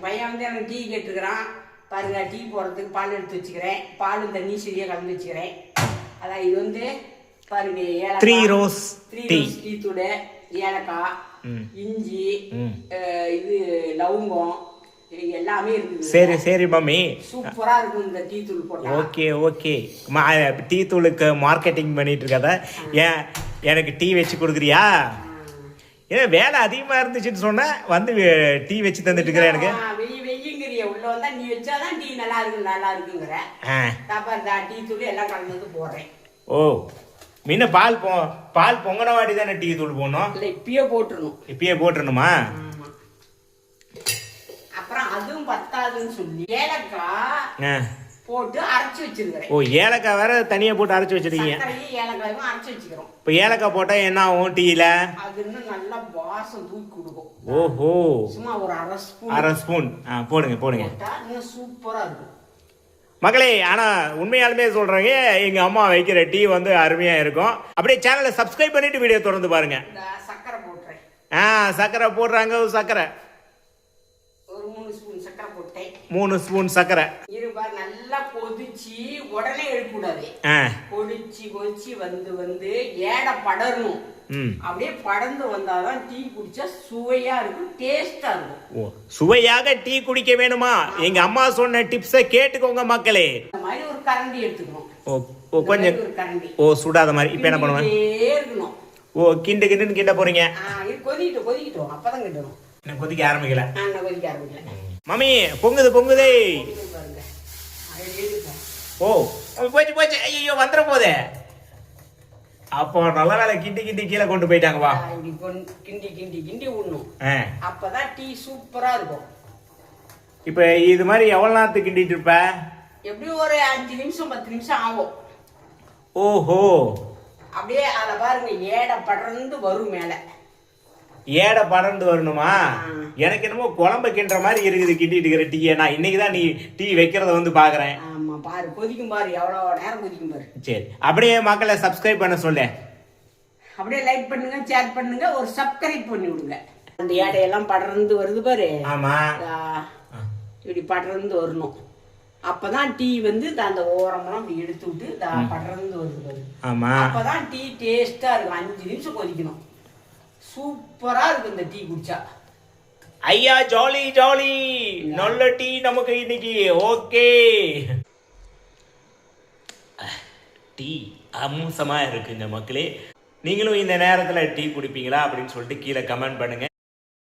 என் பையன் வந்து எனக்கு டீ கேட்டுருக்கிறான் பாருங்க. டீ போடுறதுக்கு பால் எடுத்து வச்சுக்கிறேன். பாலும் தண்ணி சரியாக கலந்து வச்சுக்கிறேன். அதான் இது வந்து பாருங்க, ஏலக்காய் 3 ரோஸ் டீ தூள், ஏலக்காய், இஞ்சி, இது லவங்கம் எல்லாமே இருக்குது. சரி சரி மம்மி, சூப்பரா இருக்கும் இந்த டீ தூள் போட்டா. Okay okay. டீ தூளுக்கு மார்க்கெட்டிங் பண்ணிட்டு இருக்காத. ஏன் எனக்கு டீ வச்சு கொடுக்குறியா? ஏன் வேலை அதிகமா இருந்துச்சுன்னு சொன்ன வந்து டீ வச்சு தந்துட்டு இருக்கிறேன் எனக்கு. வெய்யுங்கிறிய உள்ள வந்தா நீ வச்சாதான் டீ நல்லா இருக்குங்கிற. டீ தூள் எல்லாம் கலந்து போடுறேன். ஓ, முன்ன பால் பொங்கன வாட்டி தானே டீ தூள் போடணும்? இல்ல இப்பயே போட்டுறணும். இப்பயே போட்டுருணுமா? அப்புறம் அதுவும் பத்தாதுன்னு சொல்லி ஏலக்காய் போட்டு அரைச்சு வச்சிருக்கிறேன். ஓ, ஏலக்காய் வேற தனியா போட்டு அரைச்சு வச்சிருக்கீங்க. ஏலக்காயும் அரைச்சு வச்சுக்கிறோம். இப்ப ஏலக்காய் போட்டா என்ன ஆகும் டீல? அது இன்னும் நல்லா வாசம் தூக்கி கொடுக்கும். ஓஹோ, சும்மா ஒரு அரை ஸ்பூன் போடுங்க போடுங்க. இன்னும் சூப்பரா இருக்கும் மக்களே. ஆனா உண்மையாலுமே சொல்றாங்க, எங்க அம்மா வைக்கிற டீ வந்து அருமையா இருக்கும். அப்படியே சேனலை சப்ஸ்கிரைப் பண்ணிட்டு வீடியோ தொடர்ந்து பாருங்க. சக்கரை போட்டுறேன். சக்கரை போடுறாங்க. சக்கரை ஒரு 3 ஸ்பூன் சக்கரை போட்டேன். 3 ஸ்பூன் சக்கரை. இருபார் நல்லா கொதிச்சு உடனே எடுக்கக்கூடாது. கொதிச்சு வந்து ஏடை படரணும். அப்படியே படர்ந்து வந்தாதான் டீ குடிச்சா சுவையா இருக்கும், டேஸ்டா இருக்கும். ஓ, சுவையாக டீ குடிக்க வேணுமா? எங்க அம்மா சொன்ன டிப்ஸை கேட்டுக்கோங்க மக்களே. இந்த மாதிரி ஒரு கரண்டி எடுத்துக்கணும். ஓ, கொஞ்சம் சுடாத மாதிரி. இப்ப என்ன பண்ணுவேன்? இருக்கணும். ஓ, கிண்டுன்னு கிண்ட போறீங்க. கொதிக்கிட்டோம் அப்பதான் கிட்டணும். எனக்கு கொதிக்க ஆரம்பிக்கல. கொதிக்க ஆரம்பிக்கல. மம்மி, பொங்குதே. ஓ, போச்சு. ஐயோ, வந்துட போதே. அப்போ நல்ல வேலை கிண்டி கீழே கொண்டு போயிட்டாங்க. வா, கிண்டி விடணும். அப்பதான் டீ சூப்பரா இருக்கும். இப்ப இது மாதிரி எவ்வளவு நேரத்துக்கு கிண்டிட்டு இருப்ப? எப்படியும் ஒரு 5 நிமிஷம் 10 நிமிஷம் ஆகும். ஓஹோ, அப்படியே அத பாருங்க, ஏடை படர்ந்து வரும் மேல. ஏடை படர்ந்து வரணுமா? எனக்கு என்னமோ குழம்பு கிண்டுற மாதிரி இருக்குது கிண்டிட்டு இருக்கிற டீயை. நான் இன்னைக்குதான் நீ டீ வைக்கிறத வந்து பாக்குறேன். ஆமா, பாரு கொதிக்கும் பாரு, எவ்வளவு நேரம் கொதிக்கும் பாரு. சரி, அப்படியே மக்களை சப்ஸ்கிரைப் பண்ண சொல்ல. அப்படியே லைக் பண்ணுங்க, ஷேர் பண்ணுங்க, ஒரு சப்ஸ்கிரைப் பண்ணி விடுங்க. அந்த ஏடையெல்லாம் படர்ந்து வருது பாரு. ஆமா, இப்படி படர்ந்து வரணும். அப்பதான் டீ வந்து அந்த ஓரமெல்லாம் அப்படி எடுத்து விட்டு படர்ந்து வருது பாரு. ஆமா, அப்பதான் டீ டேஸ்டா இருக்கும். 5 நிமிஷம் கொதிக்கணும். சூப்பரா இருக்கு இந்த டீ குடிச்சா. ஐயா, ஜாலி நல்ல டீ நமக்கு இன்னைக்கு. ஓகே, டீ அம்சமா இருக்குங்க மக்களே. நீங்களும் இந்த நேரத்துல டீ குடிப்பீங்களா அப்படின்னு சொல்லிட்டு கீழே கமெண்ட் பண்ணுங்க.